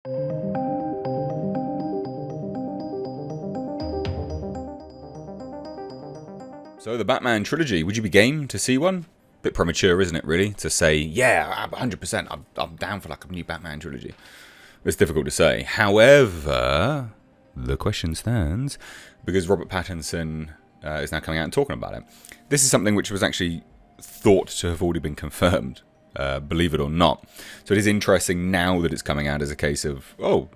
So the Batman trilogy, would you be game to see one? Bit premature, isn't it, really, to say, yeah, 100%, I'm down for like a new Batman trilogy. It's difficult to say. However, the question stands, because Robert Pattinson is now coming out and talking about it. This is something which was actually thought to have already been confirmed, believe it or not. So it is interesting now that it's coming out as a case of, oh,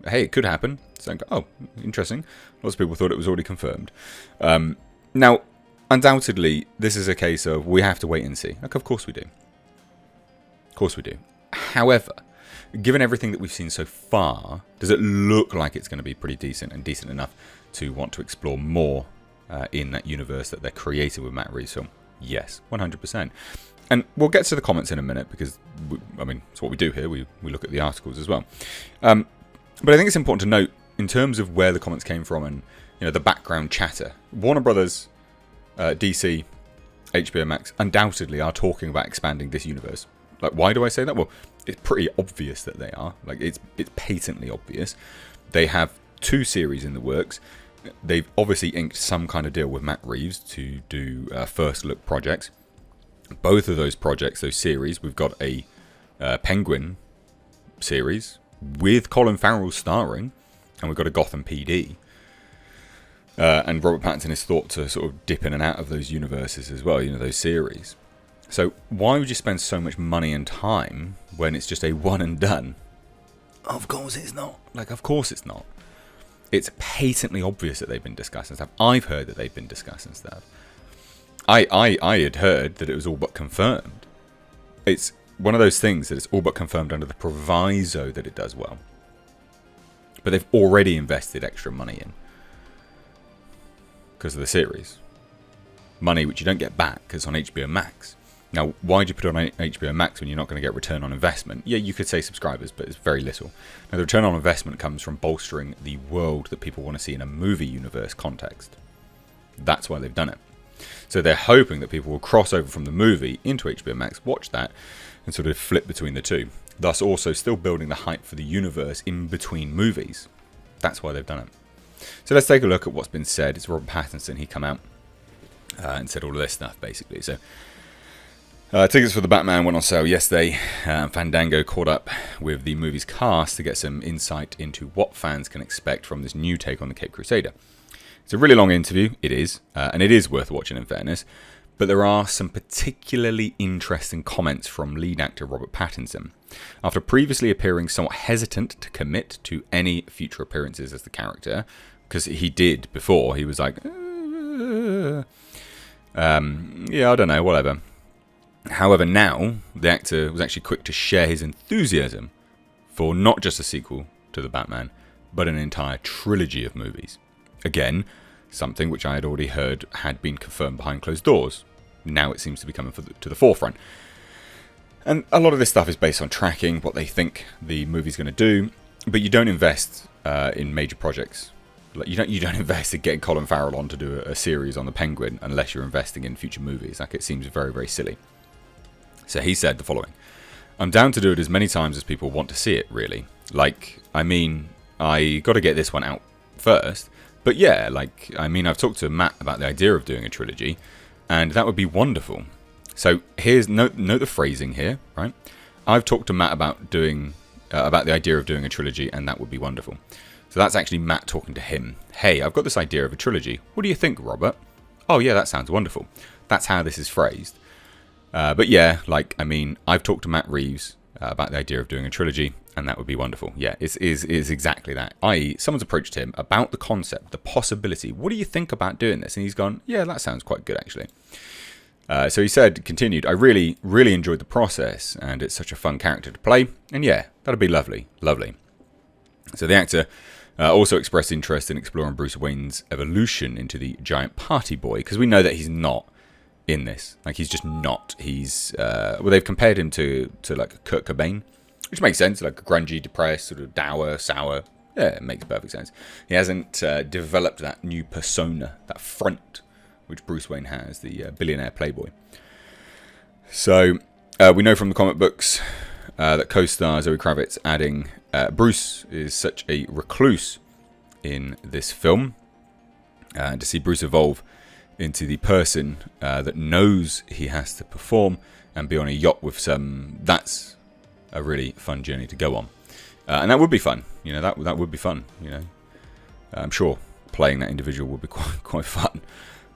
hey, it could happen. So, oh, interesting. Lots of people thought it was already confirmed. Now, undoubtedly, this is a case of we have to wait and see. Like, of course we do. Of course we do. However, given everything that we've seen so far, does it look like it's going to be pretty decent and decent enough to want to explore more in that universe that they're creating with Matt Reeves' film? Yes, 100%. And we'll get to the comments in a minute because, it's what we do here. We look at the articles as well. But I think it's important to note in terms of where the comments came from and the background chatter. Warner Brothers, DC, HBO Max undoubtedly are talking about expanding this universe. Like, why do I say that? Well, it's pretty obvious that they are. Like, it's patently obvious. They have 2 series in the works. They've obviously inked some kind of deal with Matt Reeves to do first look projects. Both of those projects, those series, we've got a Penguin series with Colin Farrell starring, and we've got a Gotham PD. And Robert Pattinson is thought to sort of dip in and out of those universes as well, those series. So why would you spend so much money and time when it's just a one and done? Of course it's not. Of course it's not. It's patently obvious that they've been discussing stuff. I've heard that they've been discussing stuff. I had heard that it was all but confirmed. It's one of those things that it's all but confirmed under the proviso that it does well. But they've already invested extra money in. Because of the series. Money which you don't get back because it's on HBO Max. Now, why do you put it on HBO Max when you're not going to get return on investment? Yeah, you could say subscribers, but it's very little. Now, the return on investment comes from bolstering the world that people want to see in a movie universe context. That's why they've done it. So they're hoping that people will cross over from the movie into HBO Max, watch that, and sort of flip between the two. Thus also still building the hype for the universe in between movies. That's why they've done it. So let's take a look at what's been said. It's Robert Pattinson. He come out and said all of this stuff, basically. So tickets for the Batman went on sale yesterday. Fandango caught up with the movie's cast to get some insight into what fans can expect from this new take on the Caped Crusader. It's a really long interview. It is. And it is worth watching, in fairness. But there are some particularly interesting comments from lead actor Robert Pattinson. After previously appearing somewhat hesitant to commit to any future appearances as the character, because he did before, he was like, yeah, I don't know, whatever. However, now, the actor was actually quick to share his enthusiasm for not just a sequel to The Batman, but an entire trilogy of movies. Again, something which I had already heard had been confirmed behind closed doors. Now it seems to be coming to the forefront. And a lot of this stuff is based on tracking, what they think the movie's going to do, but you don't invest in major projects. Like, you don't invest in getting Colin Farrell on to do a series on the Penguin unless you're investing in future movies. Like, it seems very, very silly. So he said the following: I'm down to do it as many times as people want to see it, really. I got to get this one out first. But yeah, I've talked to Matt about the idea of doing a trilogy, and that would be wonderful. So here's note the phrasing here, right? I've talked to Matt about the idea of doing a trilogy, and that would be wonderful. So that's actually Matt talking to him. Hey, I've got this idea of a trilogy. What do you think, Robert? Oh yeah, that sounds wonderful. That's how this is phrased. But yeah, I've talked to Matt Reeves about the idea of doing a trilogy, and that would be wonderful. Yeah, it's exactly that. I.e., someone's approached him about the concept, the possibility. What do you think about doing this? And he's gone, yeah, that sounds quite good, actually. So he continued, I really, really enjoyed the process, and it's such a fun character to play. And yeah, that'd be lovely, lovely. So the actor also expressed interest in exploring Bruce Wayne's evolution into the giant party boy, because we know that he's not in this. He's just not. He's they've compared him to like Kurt Cobain, which makes sense. Like a grungy, depressed, sort of dour, sour. Yeah, it makes perfect sense. He hasn't developed that new persona, that front, which Bruce Wayne has, the billionaire playboy. So we know from the comic books that co-star Zoe Kravitz adding Bruce is such a recluse in this film. And to see Bruce evolve into the person that knows he has to perform and be on a yacht with some, that's a really fun journey to go on. And that would be fun. You know, that would be fun. You know, I'm sure playing that individual would be quite fun.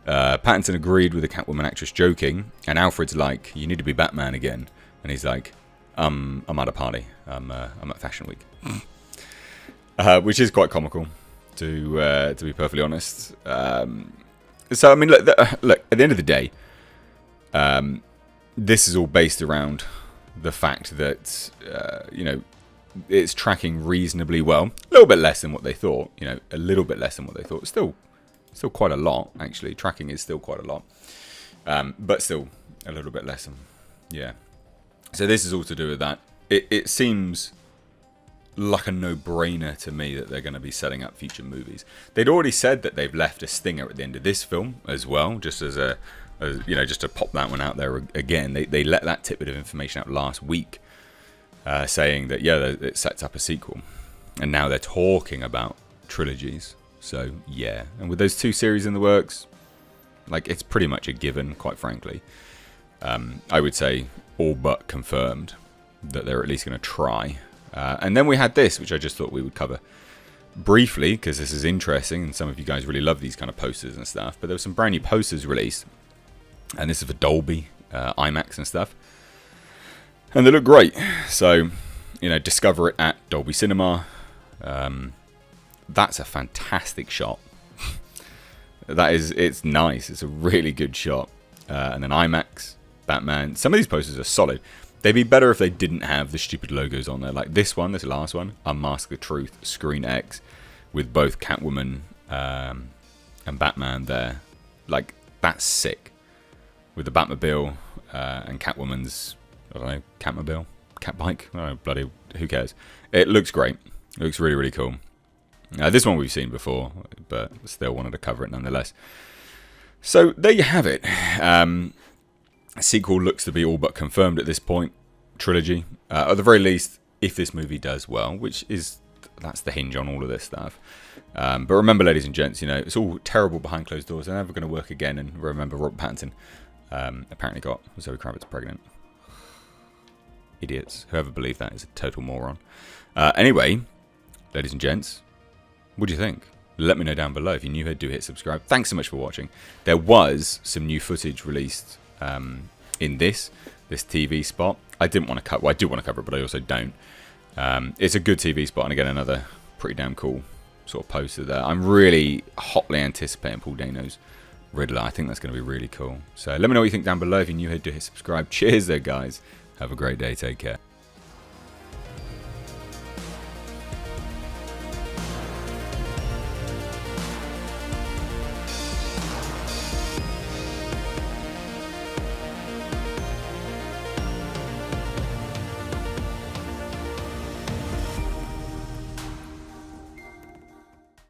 Pattinson agreed with the Catwoman actress joking, and Alfred's like, "You need to be Batman again," and he's like, "I'm at a party. I'm at Fashion Week," which is quite comical, to be perfectly honest. So I mean, look, at the end of the day, this is all based around the fact that you know, it's tracking reasonably well. A little bit less than what they thought. You know, a little bit less than what they thought. Still quite a lot, actually. Tracking is still quite a lot. But still a little bit less than, yeah. So this is all to do with that. It seems like a no-brainer to me that they're going to be setting up future movies. They'd already said that they've left a stinger at the end of this film as well, just as you know, just to pop that one out there again. They let that tidbit of information out last week, saying that, yeah, it sets up a sequel. And now they're talking about trilogies. So, yeah. And with those 2 series in the works, like, it's pretty much a given, quite frankly. I would say all but confirmed that they're at least going to try. And then we had this, which I just thought we would cover briefly, because this is interesting, and some of you guys really love these kind of posters and stuff. But there were some brand new posters released, and this is for Dolby, IMAX and stuff. And they look great. So, you know, discover it at Dolby Cinema. That's a fantastic shot. It's nice. It's a really good shot. And then IMAX, Batman. Some of these posters are solid. They'd be better if they didn't have the stupid logos on there. Like this one, this last one, Unmask the Truth, Screen X, with both Catwoman and Batman there. Like, that's sick. With the Batmobile and Catwoman's, I don't know, Catmobile? Catbike? I don't know, bloody, who cares? It looks great. It looks really, really cool. This one we've seen before, but still wanted to cover it nonetheless. So there you have it. A sequel looks to be all but confirmed at this point. Trilogy. At the very least, if this movie does well, that's the hinge on all of this stuff. But remember, ladies and gents, you know, it's all terrible behind closed doors. They're never going to work again. And remember, Robert Pattinson apparently got Zoe Kravitz pregnant. Idiots. Whoever believed that is a total moron. Anyway, ladies and gents, what do you think? Let me know down below. If you're new here, do hit subscribe. Thanks so much for watching. There was some new footage released in this TV spot. I didn't want to cover. Well, I do want to cover it, but I also don't. It's a good TV spot, and again, another pretty damn cool sort of poster there. I'm really hotly anticipating Paul Dano's Riddler. I think that's going to be really cool. So let me know what you think down below. If you're new here, do hit subscribe. Cheers there, guys. Have a great day. Take care.